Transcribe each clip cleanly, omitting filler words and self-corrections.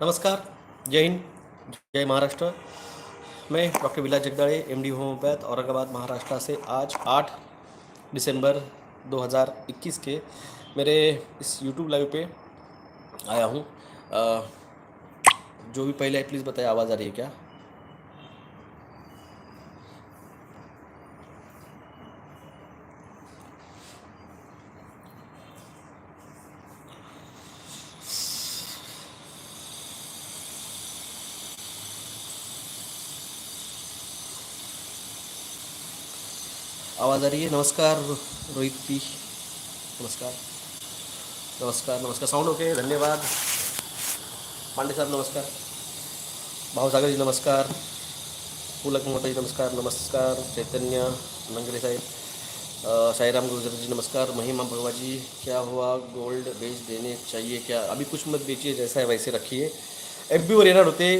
नमस्कार, जय हिंद, जय महाराष्ट्र। मैं डॉक्टर विलास जगदाळे, एमडी होम्योपैथ, औरंगाबाद, महाराष्ट्र से आज 8 दिसंबर 2021 के मेरे इस यूट्यूब लाइव पे आया हूँ। जो भी पहले प्लीज़ बताइए, आवाज़ आ रही है क्या? आवाज़ आ रही है? नमस्कार रोहित जी, नमस्कार नमस्कार नमस्कार। साउंड ओके, धन्यवाद। पांडे साहब नमस्कार, भावसागर जी नमस्कार, पुलक मोहता जी नमस्कार, नमस्कार चैतन्य नंगरे साहेब, साईराम गुर्जर जी नमस्कार। महिमा भगवा जी, क्या हुआ, गोल्ड बेच देने चाहिए क्या? अभी कुछ मत बेचिए, जैसा है वैसे रखिए। FBवर येणार होते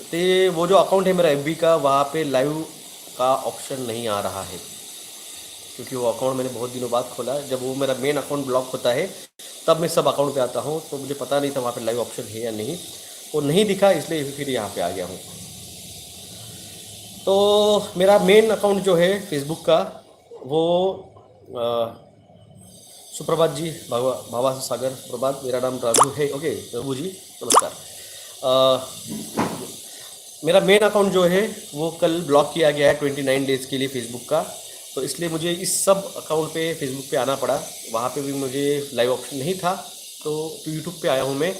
ते, वो जो अकाउंट है मेरा FB का, वहाँ पे लाइव का ऑप्शन नहीं आ रहा है, क्योंकि वो अकाउंट मैंने बहुत दिनों बाद खोला। जब वो मेरा मेन अकाउंट ब्लॉक होता है तब मैं सब अकाउंट पे आता हूँ, तो मुझे पता नहीं था वहाँ पे लाइव ऑप्शन है या नहीं। वो नहीं दिखा, इसलिए फिर यहाँ पे आ गया हूँ। तो मेरा मेन अकाउंट जो है फेसबुक का, वो सुप्रभात जी, भावा सागर सुप्रभात, मेरा नाम राघु है। ओके रघु जी नमस्कार। मेरा मेन अकाउंट जो है वो कल ब्लॉक किया गया है 29 डेज़ के लिए फेसबुक का, तो इसलिए मुझे इस सब अकाउंट पे फेसबुक पे आना पड़ा। वहाँ पे भी मुझे लाइव ऑप्शन नहीं था, तो यूट्यूब पे आया हूँ मैं।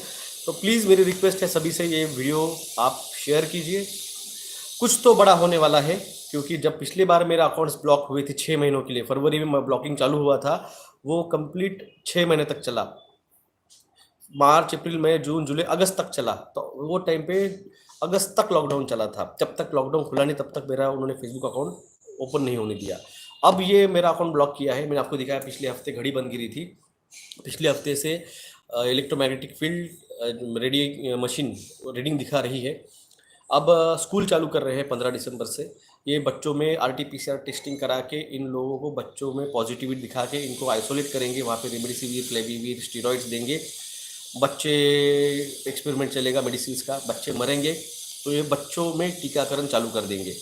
तो प्लीज़ मेरी रिक्वेस्ट है सभी से, ये वीडियो आप शेयर कीजिए। कुछ तो बड़ा होने वाला है, क्योंकि जब पिछली बार मेरा अकाउंट्स ब्लॉक हुए थे 6 महीनों के लिए, फरवरी में ब्लॉकिंग चालू हुआ था, वो कंप्लीट 6 महीने तक चला। मार्च अप्रैल मई जून जुलाई अगस्त तक चला। तो वो टाइम पे अगस्त तक लॉकडाउन चला था। जब तक लॉकडाउन खुला नहीं तब तक मेरा उन्होंने फेसबुक अकाउंट ओपन नहीं होने दिया। अब ये मेरा अकाउंट ब्लॉक किया है। मैंने आपको दिखाया, पिछले हफ्ते घड़ी बंद गिरी थी। पिछले हफ्ते से इलेक्ट्रोमैग्नेटिक फील्ड मशीन रीडिंग दिखा रही है। अब स्कूल चालू कर रहे हैं 15 दिसंबर से। ये बच्चों में RT-PCR टेस्टिंग करा के इन लोगों को, बच्चों में पॉजिटिविटी दिखा के इनको आइसोलेट करेंगे। वहाँ पे रेमडेसिविर, फ्लेविविर, स्टीरॉइड्स देंगे। बच्चे एक्सपेरिमेंट चलेगा मेडिसिन का, बच्चे मरेंगे तो ये बच्चों में टीकाकरण चालू कर देंगे।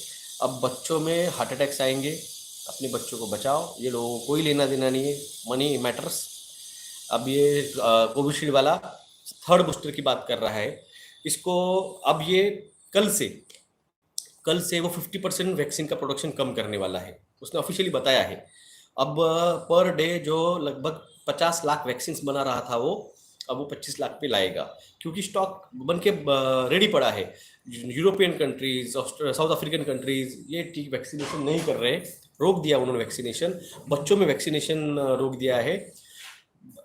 अब बच्चों में हार्ट अटैक्स आएंगे, अपने बच्चों को बचाओ, ये लोगों को कोई लेना देना नहीं है, मनी मैटर्स। अब ये कोविशील्ड वाला थर्ड बूस्टर की बात कर रहा है इसको। अब ये कल से वो 50% वैक्सीन का प्रोडक्शन कम करने वाला है, उसने ऑफिशियली बताया है। अब पर डे जो लगभग 50 लाख वैक्सीन बना रहा था वो, अब वो 25 लाख पे लाएगा, क्योंकि स्टॉक बन के रेडी पड़ा है। European countries, south African countries ये ठीक वैक्सीनेशन नहीं कर रहे, रोक दिया उन्होंने वैक्सीनेशन। बच्चों में वैक्सीनेशन रोक दिया है।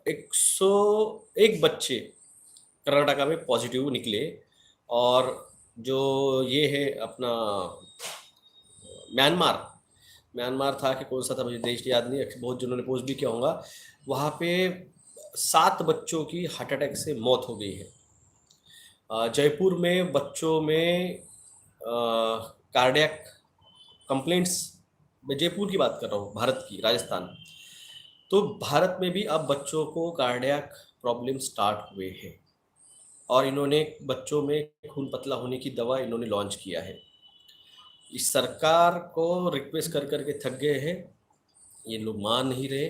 101 बच्चे कर्नाटका में पॉजिटिव निकले। और जो ये है अपना म्यांमार म्यांमार था कि कौन सा था, मुझे देश याद नहीं, बहुत जिन्होंने पोस्ट भी किया होगा, वहाँ पे 7 बच्चों की हार्ट अटैक से मौत हो गई है। जयपुर में बच्चों में कार्डियक कंप्लेंट्स, मैं जयपुर की बात कर रहा हूँ, भारत की, राजस्थान। तो भारत में भी अब बच्चों को कार्डियक प्रॉब्लम स्टार्ट हुए हैं, और इन्होंने बच्चों में खून पतला होने की दवा इन्होंने लॉन्च किया है। इस सरकार को रिक्वेस्ट कर करके थक गए हैं, ये लोग मान नहीं रहे।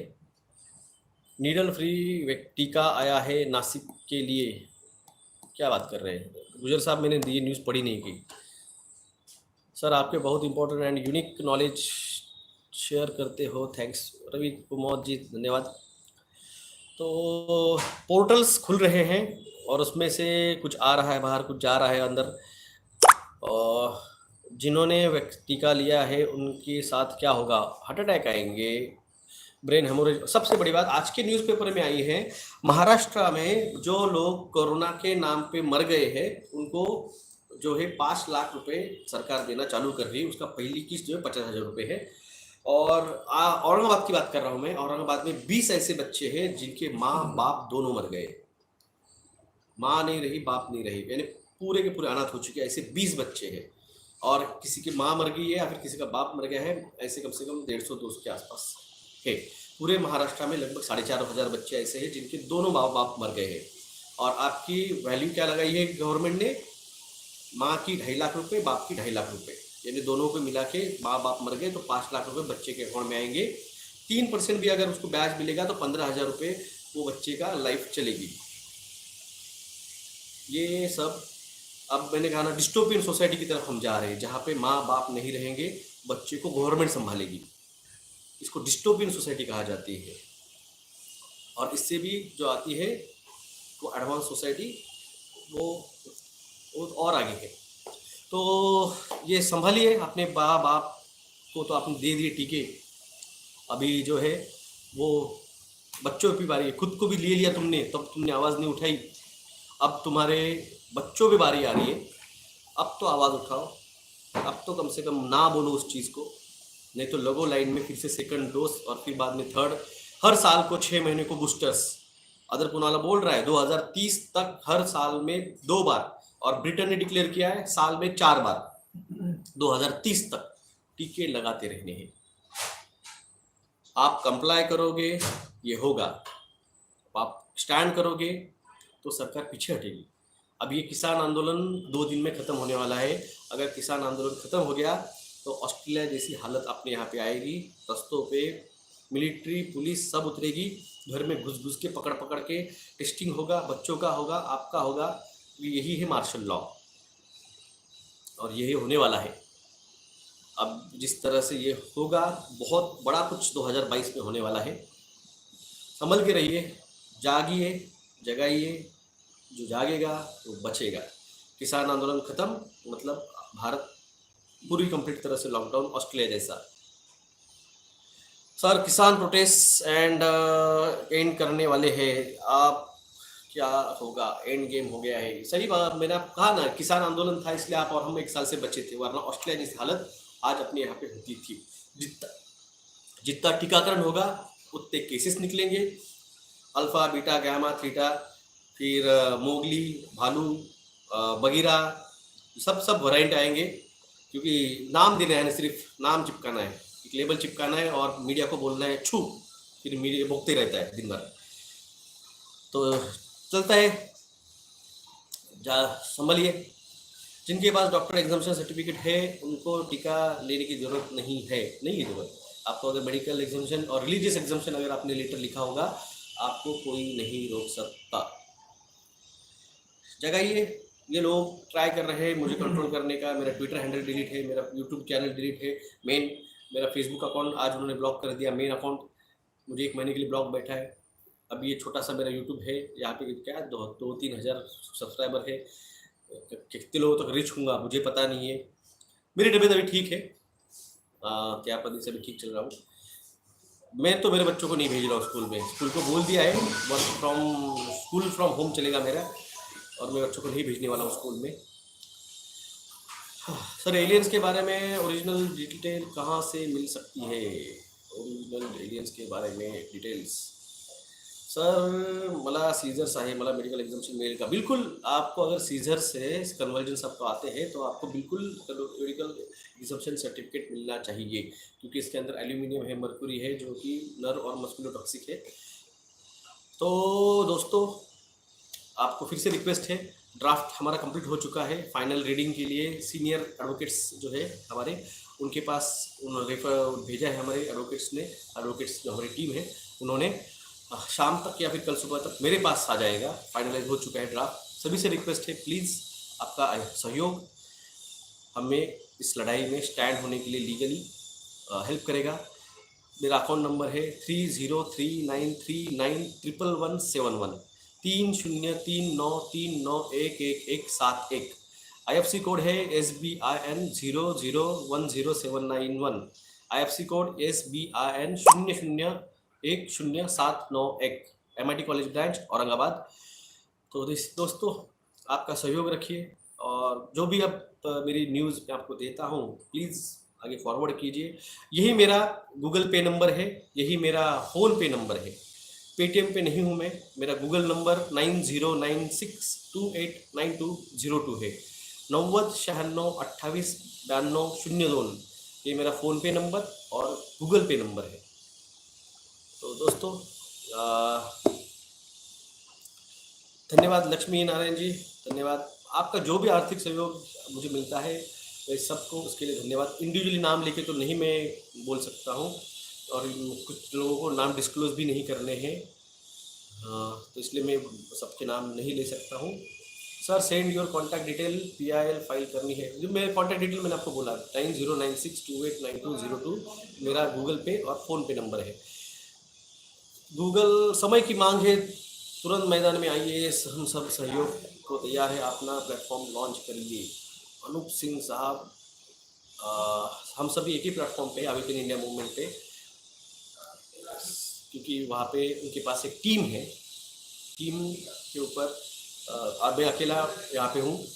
नीडल फ्री टीका आया है नासिक के लिए, क्या बात कर रहे हैं गुजर साहब? मैंने ये न्यूज़ पढ़ी नहीं की सर। आपके बहुत important and unique knowledge share करते हो, थैंक्स रवि कुमार जी, धन्यवाद। तो पोर्टल्स खुल रहे हैं और उसमें से कुछ आ रहा है बाहर, कुछ जा रहा है अंदर। और जिन्होंने टीका लिया है उनके साथ क्या होगा? हार्ट अटैक आएंगे, ब्रेन हेमोरेज। सबसे बड़ी बात आज के न्यूज़पेपर में आई है, महाराष्ट्र में जो लोग कोरोना के नाम पे मर गए हैं उनको जो है 5 लाख रुपए सरकार देना चालू कर रही है। उसका पहली किस्त जो है 50,000 रुपये है। और औरंगाबाद की बात कर रहा हूँ मैं। औरंगाबाद में 20 ऐसे बच्चे हैं जिनके माँ बाप दोनों मर गए, माँ नहीं रही बाप नहीं रही, यानी पूरे के पूरे अनाथ हो चुके हैं। ऐसे 20 बच्चे हैं, और किसी की माँ मर गई है या फिर किसी का बाप मर गया है, ऐसे कम से कम 150-200 के आसपास है। पूरे महाराष्ट्र में लगभग 4,500 बच्चे ऐसे हैं जिनके दोनों माँ बाप मर गए हैं। और आपकी वैल्यू क्या लगाई है गवर्नमेंट ने, माँ की 2.5 लाख रुपए, बाप की 2.5 लाख रुपए, यानी दोनों को मिला के माँ बाप मर गए तो 5 लाख रुपए बच्चे के अकाउंट में आएंगे। 3% भी अगर उसको ब्याज मिलेगा तो 15,000 रुपये वो बच्चे का लाइफ चलेगी। ये सब अब मैंने कहा ना, डिस्टोपियन सोसाइटी की तरफ हम जा रहे हैं, जहाँ पे माँ बाप नहीं रहेंगे, बच्चे को गवर्नमेंट संभालेगी। इसको डिस्टोपियन सोसाइटी कहा जाती है। और इससे भी जो आती है वो एडवांस सोसाइटी, वो और आगे है। तो ये संभालिए अपने माँ बाप को, तो आपने दे दिए टीके, अभी जो है वो बच्चों की बारी है। खुद को भी ले लिया तुमने, तब तुमने आवाज़ नहीं उठाई, अब तुम्हारे बच्चों की बारी आ रही है, अब तो आवाज़ उठाओ, अब तो कम से कम ना बोलो उस चीज़ को, नहीं तो लगो लाइन में फिर से सेकंड डोज और फिर बाद में थर्ड। हर साल को 6 महीने को बूस्टर्स, अदर पुनाला बोल रहा है 2030 तक हर साल में 2 बार, और ब्रिटेन ने डिक्लेयर किया है साल में 4 बार 2030 तक टीके लगाते रहने हैं। आप कंप्लाई करोगे ये होगा, आप स्टैंड करोगे तो सरकार पीछे हटेगी। अब ये किसान आंदोलन 2 दिन में ख़त्म होने वाला है। अगर किसान आंदोलन ख़त्म हो गया तो ऑस्ट्रेलिया जैसी हालत अपने यहाँ पे आएगी। रस्तों पे मिलिट्री पुलिस सब उतरेगी, घर में घुस घुस के पकड़ पकड़ के टेस्टिंग होगा, बच्चों का होगा, आपका होगा। यही है मार्शल लॉ, और यही होने वाला है। अब जिस तरह से ये होगा, बहुत बड़ा कुछ 2022 में होने वाला है। संभल के रहिए, जागिए, जगाइए, जो जागेगा वो बचेगा। किसान आंदोलन खत्म मतलब भारत पूरी कंप्लीट तरह से लॉकडाउन, ऑस्ट्रेलिया जैसा। सर किसान प्रोटेस्ट एंड एंड करने वाले हैं आप, क्या होगा, एंड गेम हो गया है। सही बात, मैंने आपको कहा ना, किसान आंदोलन था इसलिए आप और हम 1 साल से बचे थे, वरना ऑस्ट्रेलिया जैसी हालत आज अपने यहाँ पे होती थी। जितना टीकाकरण होगा उतने केसेस निकलेंगे, अल्फा बीटा गामा थीटा, फिर मोगली, भालू, बगीरा, सब वैरायटी आएंगे। क्योंकि नाम देना है ना, सिर्फ नाम चिपकाना है, एक लेबल चिपकाना है और मीडिया को बोलना है छू, फिर मीडिया भोगते रहता है दिन भर। तो चलता है, जा संभलिए। जिनके पास डॉक्टर एग्जामिनेशन सर्टिफिकेट है उनको टीका लेने की ज़रूरत नहीं है, नहीं है ज़रूरत। आपको अगर मेडिकल एग्जामिनेशन और रिलीजियस एग्जामिनेशन अगर आपने लेटर लिखा होगा, आपको कोई नहीं रोक सकता। जगाइए। ये लोग ट्राई कर रहे हैं मुझे कंट्रोल करने का। मेरा ट्विटर हैंडल डिलीट है, मेरा यूट्यूब चैनल डिलीट है, मेरा फेसबुक अकाउंट आज उन्होंने ब्लॉक कर दिया, मेन अकाउंट मुझे 1 महीने के लिए ब्लॉक बैठा है। अब ये छोटा सा मेरा यूट्यूब है, यहाँ पे क्या 2-3 हज़ार सब्सक्राइबर है, कितने लोगों तक रीच होऊंगा मुझे पता नहीं है। मेरी तबीयत अभी ठीक है, क्या पति से भी ठीक चल रहा हूँ। मैं तो मेरे बच्चों को नहीं भेज रहा हूँ स्कूल में, स्कूल को बोल दिया है स्कूल फ्रॉम होम चलेगा मेरा, और मैं बच्चों को नहीं भेजने वाला हूँ स्कूल में। सर एलियंस के बारे में ओरिजिनल डिटेल कहाँ से मिल सकती है? ओरिजिनल एलियंस के बारे में डिटेल्स सर, मला सीजर्स आहे, मला मेडिकल एग्जामिनेशन मिळेल का? बिल्कुल, आपको अगर सीजर से कन्वर्जन आपको आते हैं तो आपको बिल्कुल मेडिकल एग्जामिनेशन सर्टिफिकेट मिलना चाहिए, क्योंकि इसके अंदर एल्यूमिनियम है, मर्क्यूरी है, जो कि नर्व और मस्कुलोटॉक्सिक है। तो दोस्तों आपको फिर से रिक्वेस्ट है, ड्राफ्ट हमारा कंप्लीट हो चुका है। फाइनल रीडिंग के लिए सीनियर एडवोकेट्स जो है हमारे, उनके पास रेफर भेजा है हमारे एडवोकेट्स ने। एडवोकेट्स जो हमारी टीम है उन्होंने शाम तक या फिर कल सुबह तक मेरे पास आ जाएगा, फाइनलाइज हो चुका है ड्राफ्ट। सभी से रिक्वेस्ट है, प्लीज़ आपका सहयोग हमें इस लड़ाई में स्टैंड होने के लिए लीगली हेल्प करेगा। मेरा अकाउंट नंबर है 3039391171 3039391171। IFC कोड है SBIN 00107191, IFC code SBIN 001071, MIT college branch Aurangabad. तो दोस्तों आपका सहयोग रखिए, और जो भी अब मेरी न्यूज़ मैं आपको देता हूँ प्लीज़ आगे फॉरवर्ड कीजिए। यही मेरा गूगल पे नंबर है, यही मेरा फ़ोन पे नंबर है। पेटीएम पे नहीं हूँ मैं, मेरा गूगल नंबर 9096289202 है, 9096289202। ये मेरा फ़ोन पे नंबर और गूगल पे नंबर है। तो दोस्तों धन्यवाद लक्ष्मी नारायण जी, धन्यवाद। आपका जो भी आर्थिक सहयोग मुझे मिलता है वह सबको उसके लिए धन्यवाद। इंडिविजुअली नाम लेके तो नहीं मैं बोल सकता हूँ, और कुछ लोगों को नाम डिस्क्लोज भी नहीं करने हैं, हाँ, तो इसलिए मैं सबके नाम नहीं ले सकता हूँ। Sir send your contact detail, PIL file करनी है। जो मेरे कॉन्टैक्ट डिटेल मैंने आपको बोला 9096289202 मेरा गूगल पे और फ़ोन पे नंबर है। गूगल समय की मांग है, तुरंत मैदान में आइए, हम सब सहयोग को तैयार है, अपना प्लेटफॉर्म लॉन्च करिए। अनूप सिंह साहब, हम सभी एक ही प्लेटफॉर्म पे अवेकन इंडिया मूवमेंट पे, क्योंकि वहाँ पे उनके पास एक टीम है, टीम के ऊपर मैं अकेला यहाँ पे हूँ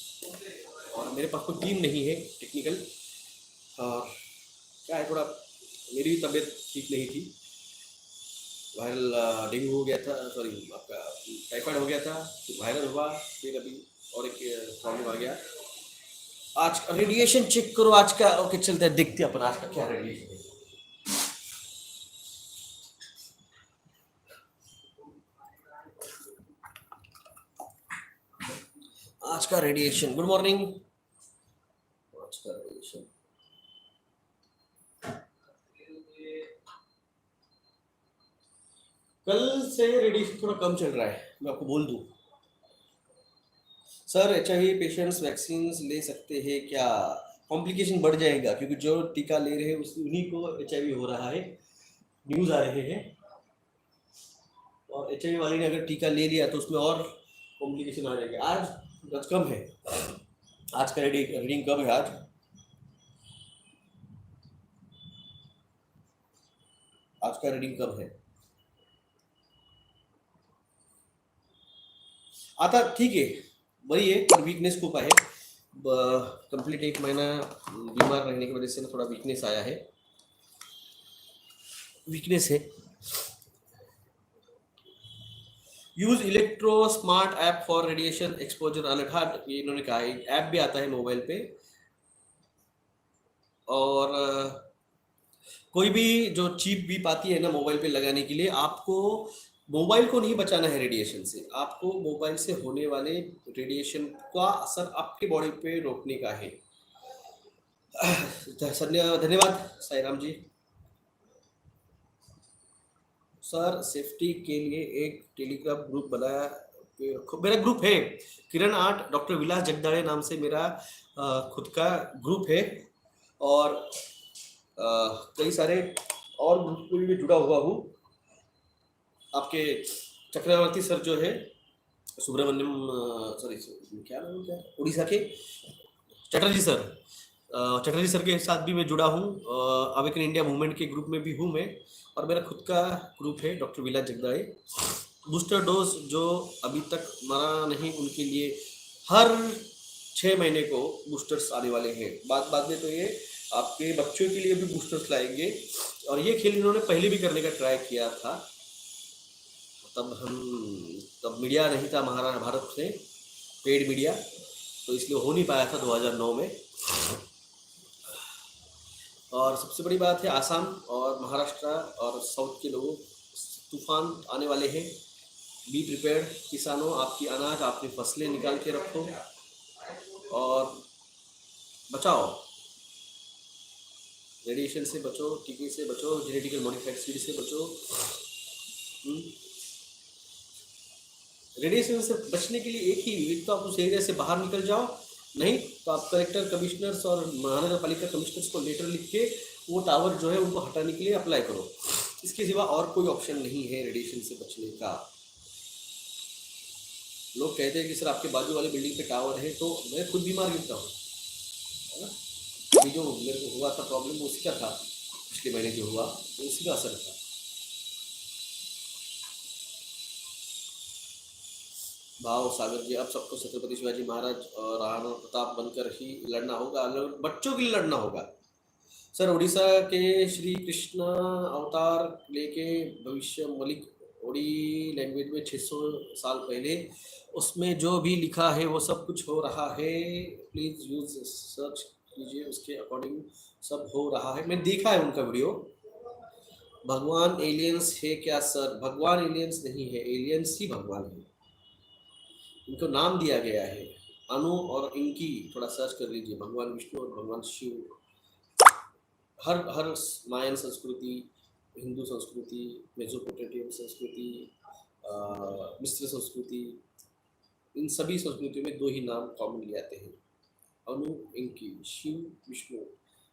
और मेरे पास कोई टीम नहीं है टेक्निकल। और क्या है, थोड़ा मेरी तबीयत ठीक नहीं थी, वायरल डेंगू हो गया था, सॉरी आपका टाइफाइड हो गया था, फिर वायरल हुआ, फिर अभी और एक प्रॉब्लम आ गया। आज का रेडिएशन चेक करो, आज का ओके चलते हैं, देखते हैं अपन आज का क्या रेडिएशन है। आज का रेडिएशन, गुड मॉर्निंग। आज का रेडिएशन कल से रेडिएशन थोड़ा कम चल रहा है, मैं आपको बोल दूं। सर HIV पेशेंट्स वैक्सीन ले सकते हैं क्या? कॉम्प्लिकेशन बढ़ जाएगा, क्योंकि जो टीका ले रहे हैं उन्हीं को HIV हो रहा है, न्यूज़ आ रहे हैं। और HIV वाले ने अगर टीका ले लिया तो उसमें और कॉम्प्लिकेशन आ जाएगा। आज कम है, आज का रीडिंग कम है। आज का रीडिंग कम है, आता ठीक है, वही है, पर वीकनेस खूप आहे। कंप्लीट 1 महीना बीमार रहने की वजह से थोड़ा वीकनेस आया है, वीकनेस है। Use electro smart app for radiation exposure alert, ये इन्होंने कहा है, ऐप भी आता है मोबाइल पे। और कोई भी जो चीप बीप आती है ना मोबाइल पे लगाने के लिए, आपको मोबाइल को नहीं बचाना है रेडिएशन से, आपको मोबाइल से होने वाले रेडिएशन का असर आपके बॉडी पे रोकने का है। धन्यवाद साईराम जी। सर सेफ्टी के लिए एक टेलीग्राम ग्रुप बनाया, मेरा ग्रुप है किरण आर्ट, डॉक्टर विलास जगदाड़े नाम से मेरा खुद का ग्रुप है। और कई सारे और ग्रुप में भी जुड़ा हुआ हूँ। आपके चक्रवर्ती सर जो है सुब्रमण्यम, सॉरी क्या नाम क्या, उड़ीसा के चटर्जी सर, चटर्जी सर के साथ भी मैं जुड़ा हूँ। अवेकन इंडिया मूवमेंट के ग्रुप में भी हूँ मैं, और मेरा खुद का ग्रुप है डॉक्टर विलास जगदाड़े। बूस्टर डोज जो अभी तक मरा नहीं उनके लिए हर 6 महीने को बूस्टर्स आने वाले हैं। बाद में तो ये आपके बच्चों के लिए भी बूस्टर्स लाएंगे, और ये खेल इन्होंने पहले भी करने का ट्राई किया था, तब मीडिया नहीं था महाराष्ट्र भारत में, पेड मीडिया, तो इसलिए हो नहीं पाया था 2009 में। और सबसे बड़ी बात है, आसाम और महाराष्ट्र और साउथ के लोगों, तूफान आने वाले हैं, बी प्रिपेयर्ड। किसानों, आपकी अनाज, आपकी फसलें निकाल के रखो और बचाओ, रेडिएशन से बचो, टीके से बचो, जेनेटिकल मॉडिफाइड सीड से बचो। रेडिएशन से बचने के लिए एक तो आप उस एरिया से बाहर निकल जाओ, नहीं तो आप कलेक्टर, कमिश्नर्स और महानगर पालिका कमिश्नर्स को लेटर लिख के वो टावर जो है उनको हटाने के लिए अप्लाई करो। इसके सिवा और कोई ऑप्शन नहीं है रेडिएशन से बचने का। लोग कहते हैं कि सर आपके बाजू वाले बिल्डिंग पे टावर है, तो मैं खुद बीमार गिरता हूँ, अभी जो मेरे को हुआ था प्रॉब्लम वो उसी का था, पिछले महीने जो हुआ वो उसी का असर था। भाव सागर जी, अब सबको छत्रपति शिवाजी महाराज और महाराणा प्रताप बनकर ही लड़ना होगा, बच्चों के लिए लड़ना होगा। सर उड़ीसा के श्री कृष्ण अवतार लेके भविष्य मलिक उड़ी लैंग्वेज में 600 साल पहले, उसमें जो भी लिखा है वो सब कुछ हो रहा है, प्लीज यूज सर्च कीजिए, उसके अकॉर्डिंग सब हो रहा है। मैंने देखा है उनका वीडियो। भगवान एलियंस है क्या? सर भगवान एलियंस नहीं है, एलियंस ही भगवान है। इनको नाम दिया गया है अनु और इनकी, थोड़ा सर्च कर लीजिए, भगवान विष्णु और भगवान शिव। हर हर मायन संस्कृति, हिंदू संस्कृति, मेसोपोटामियन संस्कृति, मिस्र संस्कृति, इन सभी संस्कृतियों में दो ही नाम कॉमनली आते हैं, अनु इनकी, शिव विष्णु,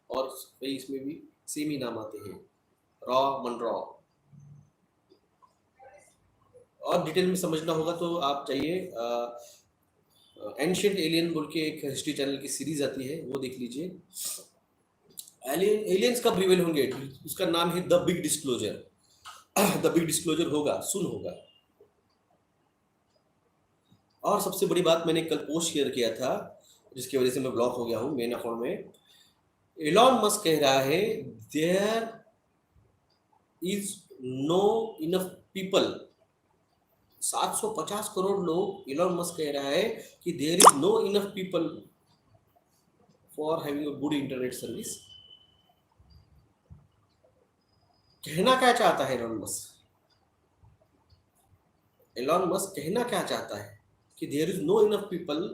और कई इसमें भी सेम ही नाम आते हैं, रॉ मनरॉ। और डिटेल में समझना होगा तो आप जाइए, एंशिएंट एलियन बोल के एक हिस्ट्री चैनल की सीरीज आती है, वो देख लीजिए। एलियंस कब रिवील होंगे, उसका नाम है the big disclosure. The big disclosure होगा, सुन होगा। और सबसे बड़ी बात, मैंने कल पोस्ट शेयर किया था जिसकी वजह से मैं ब्लॉक हो गया हूँ मेन अकाउंट में। एलॉन मस्क कह रहा है there is no enough people, 750 crore लोग, एलॉन मस्क कह रहा है कि there is no enough people for having a good internet service. कहना क्या चाहता है एलॉन मस्क? एलॉन मस्क कहना क्या चाहता है कि there is no enough people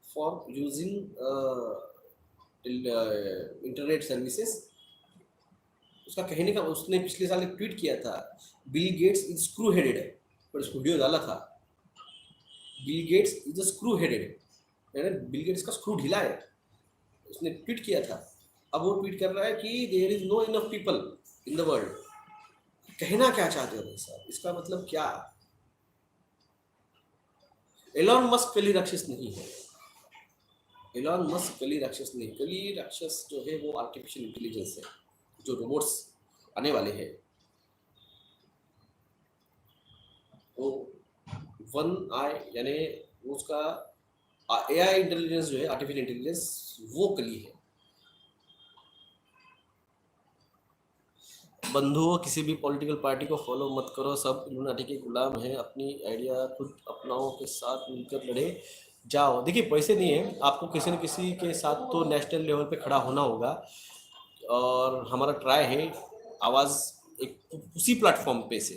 for using internet services. उसका कहने का, उसने पिछले साल एक ट्वीट किया था, Bill Gates is screw headed, पर उसको वीडियो डाला था, Bill Gates is a screw headed, यानी बिल गेट्स का स्क्रू ढीला है, उसने ट्वीट किया था। अब वो ट्वीट कर रहा है कि there is no enough people in the world. कहना क्या चाहते हो भाई साहब, इसका मतलब क्या? एलॉन मस्क कली राक्षस नहीं है, एलॉन मस्क कली राक्षस नहीं, कली राक्षस जो है वो आर्टिफिशियल इंटेलिजेंस है, जो रोबोट्स आने वाले हैं। वो वन आई, यानी उसका एआई इंटेलिजेंस जो है, आर्टिफिशियल इंटेलिजेंस, वो कली है। बंधुओं, किसी भी पॉलिटिकल पार्टी को फॉलो मत करो, सब इल्यूमिनाटी के गुलाम हैं, अपनी आइडिया खुद अपनाओ, के साथ मिलकर लड़े जाओ। देखिए, पैसे नहीं है, आपको किसी न किसी के साथ तो नेशनल लेवल पे खड़ा होना होगा, और हमारा ट्राई है आवाज़ एक उसी प्लेटफॉर्म पे से,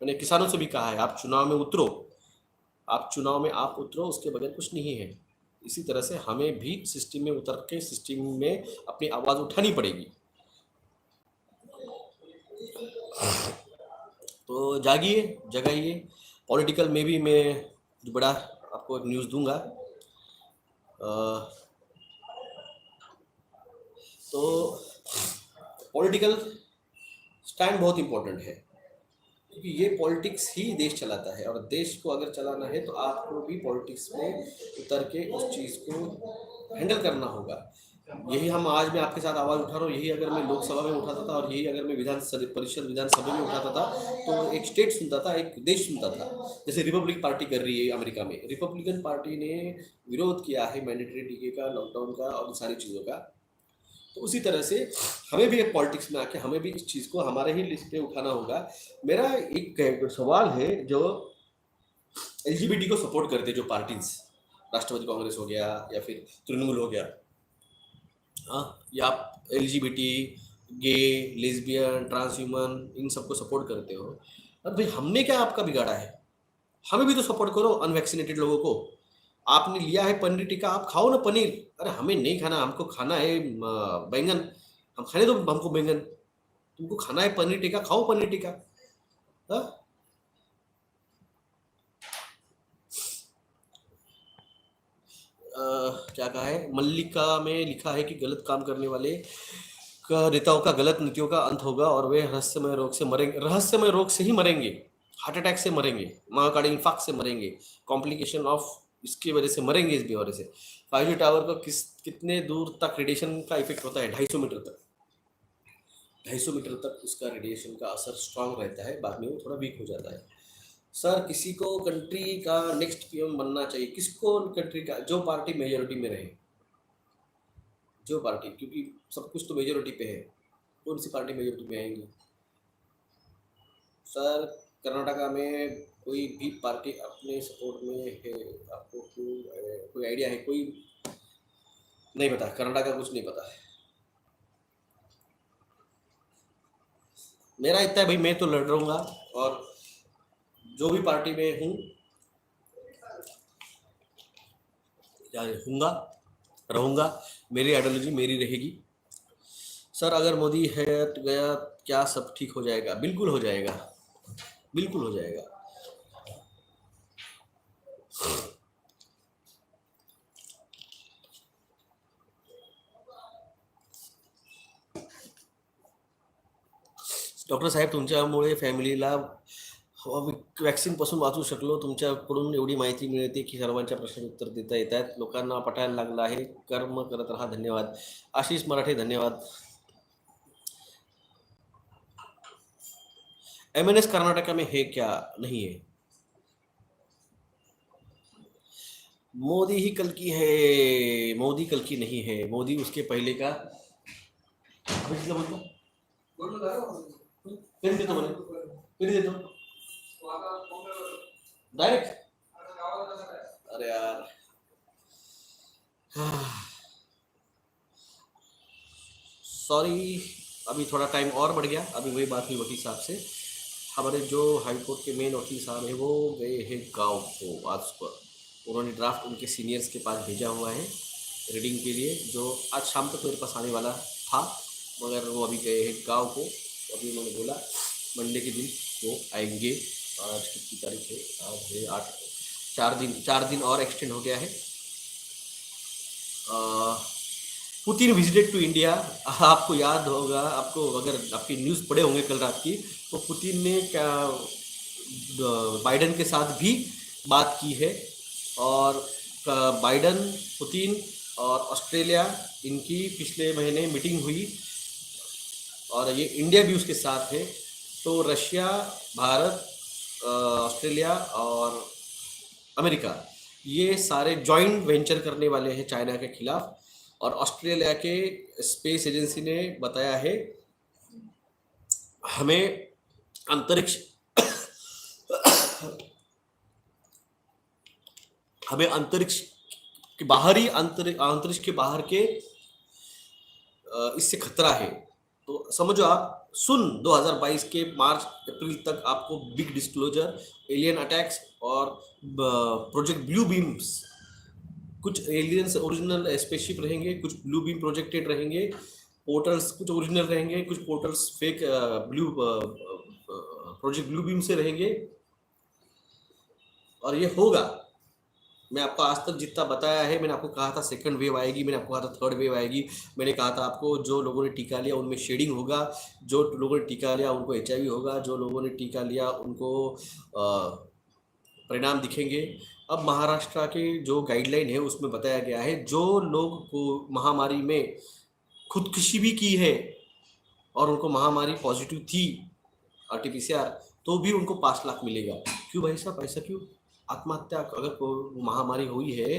मैंने किसानों से भी कहा है, आप चुनाव में उतरो, आप चुनाव में आप उतरो, उसके बगैर कुछ नहीं है। इसी तरह से हमें भी सिस्टम में उतर के सिस्टम में अपनी आवाज़ उठानी पड़ेगी। तो जागिए, जगाइए। पॉलिटिकल में भी मैं बड़ा आपको एक न्यूज़ दूंगा। तो पॉलिटिकल स्टैंड बहुत इम्पोर्टेंट है, क्योंकि ये पॉलिटिक्स ही देश चलाता है, और देश को अगर चलाना है तो आपको भी पॉलिटिक्स में उतर के उस चीज़ को हैंडल करना होगा। यही हम आज मैं आपके साथ आवाज़ उठा रहा हूँ, यही अगर मैं लोकसभा में उठाता था, और यही अगर मैं विधानसभा में उठाता था, तो एक स्टेट सुनता था, एक देश सुनता था। जैसे रिपब्लिक पार्टी कर रही है अमेरिका में, रिपब्लिकन पार्टी ने विरोध किया है मैंडेटरी टीके का, लॉकडाउन का, और सारी चीज़ों का। तो उसी तरह से हमें भी एक पॉलिटिक्स में आके हमें भी इस चीज़ को हमारे ही लिस्ट पे उठाना होगा। मेरा एक सवाल है, जो एलजीबीटी को सपोर्ट करते हैं जो पार्टीज, राष्ट्रवादी कांग्रेस हो गया या फिर तृणमूल हो गया, हाँ, या आप एलजीबीटी, गे, लेस्बियन, ट्रांसह्यूमन, इन सबको सपोर्ट करते हो, अब भाई हमने क्या आपका बिगाड़ा है? हमें भी तो सपोर्ट करो, अनवैक्सीनेटेड लोगों को। आपने लिया है पनीर टिक्का, आप खाओ ना पनीर। अरे हमें नहीं खाना, हमको खाना है बैंगन, हम खाने दो हमको बैंगन। तुमको खाना है पनीर टिक्का, खाओ पनीर टिक्का। हाँ? क्या कहा है, मल्लिका में लिखा है कि गलत काम करने वाले का, नेताओं का गलत नीतियों का अंत होगा, और वे रहस्यमय रोग से मरेंगे, रहस्यमय रोग से ही मरेंगे, हार्ट अटैक से मरेंगे, मायोकार्डियल इंफार्क्ट से मरेंगे, कॉम्प्लिकेशन ऑफ इसकी वजह से मरेंगे, इस वजह से। 5G टावर का कितने दूर तक रेडिएशन का इफेक्ट होता है? 250 मीटर तक, 250 मीटर तक उसका रेडिएशन का असर स्ट्रांग रहता है, बाद में वो थोड़ा वीक हो जाता है। सर, किसी को कंट्री का नेक्स्ट पीएम बनना चाहिए, किसको कंट्री का? जो पार्टी मेजोरिटी में रहे, जो पार्टी, क्योंकि सब कुछ तो मेजोरिटी पे है, कौन सी पार्टी मेजोरिटी में आएंगी? सर, कर्नाटका में कोई भी पार्टी अपने सपोर्ट में है? आपको कोई आइडिया है? कोई नहीं पता, कर्नाटका का कुछ नहीं पता है। मेरा इतना है भाई, मैं तो लड़ रहूँगा, और जो भी पार्टी में हूँ या रहूँगा रहूँगा मेरी आइडियोलॉजी मेरी रहेगी। सर अगर मोदी है तो गया क्या सब ठीक हो जाएगा? बिल्कुल हो जाएगा, बिल्कुल हो जाएगा। डॉक्टर साहेब तुमच्यामुळे फॅमिलीला वॅक्सिनपासून वाचू शकलो. तुमच्याकडून एवढी माहिती मिळते की सर्वांच्या प्रश्नांची उत्तर देता येत आहेत. लोकांना पटायला लागलं आहे. कर्म करत राहा. धन्यवाद. आशिष मराठे धन्यवाद. एमएनएस कर्नाटका में है क्या? नहीं है. मोदी ही कल की है. मोदी कल की नहीं है. मोदी उसके पहले का. अभी किसला बोलतो? कधी देतो म्हणे? कधी देतो? डायरेक्ट. अरे यार. सॉरी, अभी थोड़ा टाइम और बढ़ गया. अभी वही बात हुई वकील साहब से. हमारे जो हाई कोर्ट के मेन वकील साहब हैं वो गए हैं गांव को आज सुबह. उन्होंने ड्राफ्ट उनके सीनियर्स के पास भेजा हुआ है रीडिंग के लिए, जो आज शाम तक मेरे पास आने वाला था, मगर वो अभी गए हैं गांव को. अभी उन्होंने बोला मंडे के दिन वो आएंगे. आज कितनी तारीख है? आज है 8. 4 दिन और एक्सटेंड हो गया है. Putin visited to India. आपको याद होगा, आपको अगर आपकी न्यूज़ पढ़े होंगे कल रात की, तो पुतिन ने क्या बाइडन के साथ भी बात की है. और बाइडन, पुतिन और ऑस्ट्रेलिया, इनकी पिछले महीने मीटिंग हुई और ये इंडिया भी उसके साथ है. तो रशिया, भारत, ऑस्ट्रेलिया और अमेरिका ये सारे जॉइंट वेंचर करने वाले हैं चाइना के खिलाफ. और ऑस्ट्रेलिया के स्पेस एजेंसी ने बताया है हमें अंतरिक्ष हमें अंतरिक्ष के बाहरी अंतरिक्ष के बाहर के इससे खतरा है. तो समझो आप, सुन 2022 के मार्च अप्रैल तक आपको बिग डिस्क्लोजर, एलियन अटैक्स और प्रोजेक्ट ब्लू बीम्स. कुछ एलियंस ओरिजिनल स्पेसशिप रहेंगे, कुछ ब्लू बीम प्रोजेक्टेड रहेंगे, पोर्टल्स कुछ ओरिजिनल रहेंगे, कुछ portals fake project blue beam से रहेंगे. और ये होगा. मैं आपको आज तक जितना बताया है, मैंने आपको कहा था सेकंड वेव आएगी, मैंने आपको कहा था थर्ड वेव आएगी, मैंने कहा था आपको जो लोगों ने टीका लिया उनमें शेडिंग होगा, जो लोगों ने टीका लिया उनको HIV होगा, जो लोगों ने टीका लिया उनको परिणाम दिखेंगे. अब महाराष्ट्र के जो गाइडलाइन है उसमें बताया गया है जो लोग को महामारी में खुदकुशी भी की है और उनको महामारी पॉजिटिव थी RT-PCR, तो भी उनको 5 लाख मिलेगा. क्यों भाई साहब, ऐसा क्यों? आत्महत्या अगर महामारी हुई है,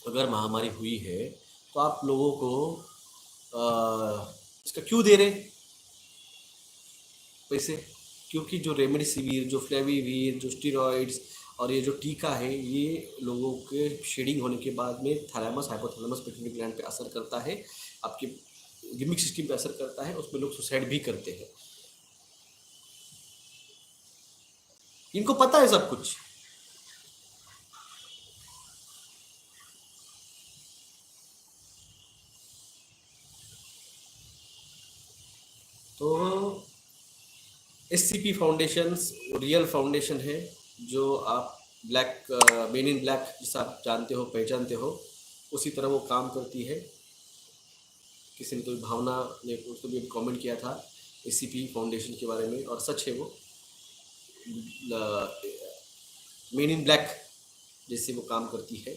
अगर महामारी हुई है तो आप लोगों को इसका क्यों दे रहे पैसे? क्योंकि जो रेमडेसिविर, जो फ्लेविविर, जो स्टीरॉइड्स और ये जो टीका है, ये लोगों के शेडिंग होने के बाद में थैलेमस, हाइपोथैलेमस, पिट्यूटरी ग्लैंड पे असर करता है, आपके लिम्बिक सिस्टम पे असर करता है, उसमें लोग सुसाइड भी करते हैं. इनको पता है सब कुछ. तो SCP फाउंडेशन रियल फाउंडेशन है, जो आप ब्लैक मेन इन ब्लैक जिसे आप जानते हो, पहचानते हो, उसी तरह वो काम करती है. किसी ने तो भावना ने उसको भी कमेंट किया था SCP फाउंडेशन के बारे में, और सच है वो मेन इन ब्लैक जैसे वो काम करती है.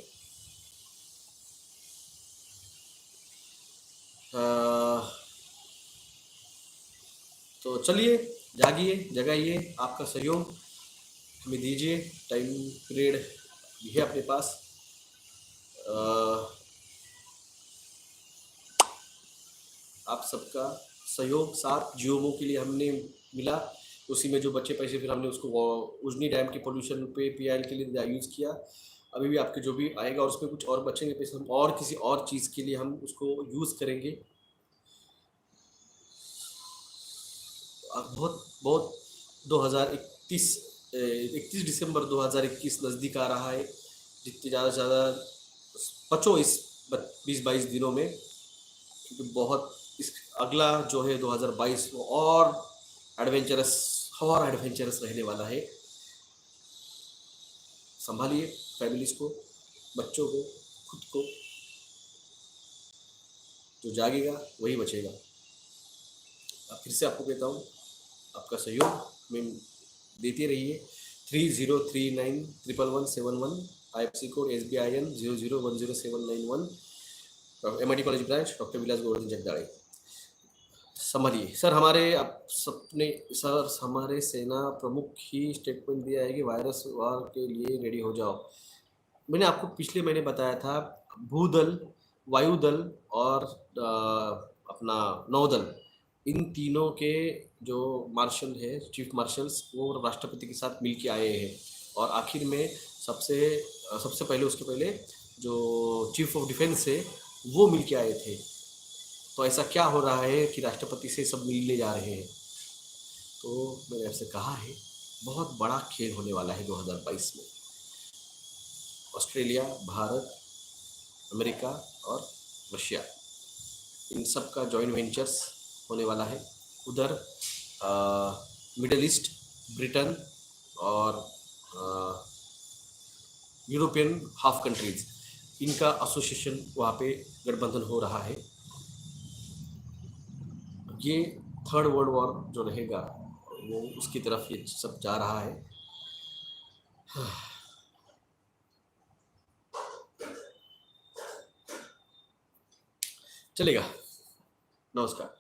तो चलिए, जागिए, जगाइए, आपका सहयोग हमें दीजिए. टाइम पीरियड भी है अपने पास. आप सबका सहयोग साथ जियोमो के लिए हमने मिला. उसी में जो बचे पैसे फिर हमने उसको उजनी डैम के पोल्यूशन पे PIL के लिए यूज़ किया. अभी भी आपके जो भी आएगा और उसमें कुछ और बचेंगे पैसे, हम और किसी और चीज़ के लिए हम उसको यूज़ करेंगे. बहुत बहुत 2021 31 दिसंबर 2021 नज़दीक आ रहा है. जितनी ज़्यादा से ज़्यादा बचो इस 20-22 दिनों में, क्योंकि बहुत इस अगला जो है 2022 वो और एडवेंचरस रहने वाला है। संभालिए फैमिलीज को, बच्चों को, खुद को। जो जागेगा वही बचेगा। अब फिर से आपको कहता हूँ, आपका सहयोग में देते रहिए। 3039111171 IFSC code SBIN 00107991, MIT college branch, doctor Vilas Govardhan Jagdade. संभलिए सर, हमारे सेना प्रमुख ही स्टेटमेंट दिया है कि वायरस वार के लिए रेडी हो जाओ। मैंने आपको पिछले महीने बताया था, भूदल, वायुदल और अपना नौदल, इन तीनों के जो मार्शल है, चीफ मार्शल्स, वो राष्ट्रपति के साथ मिल के आए हैं। और आखिर में सबसे पहले, उसके पहले जो चीफ ऑफ डिफेंस है वो मिल के आए थे। तो ऐसा क्या हो रहा है कि राष्ट्रपति से सब मिलने जा रहे हैं? तो मैंने आपसे कहा है, बहुत बड़ा खेल होने वाला है 2022 में। ऑस्ट्रेलिया, भारत, अमेरिका और रशिया, इन सब का जॉइंट वेंचर्स होने वाला है। उधर मिडल ईस्ट, ब्रिटेन और यूरोपियन हाफ कंट्रीज, इनका एसोसिएशन वहाँ पे गठबंधन हो रहा है। ये थर्ड वर्ल्ड वॉर जो रहेगा वो उसकी तरफ ये सब जा रहा है। चलेगा। नमस्कार।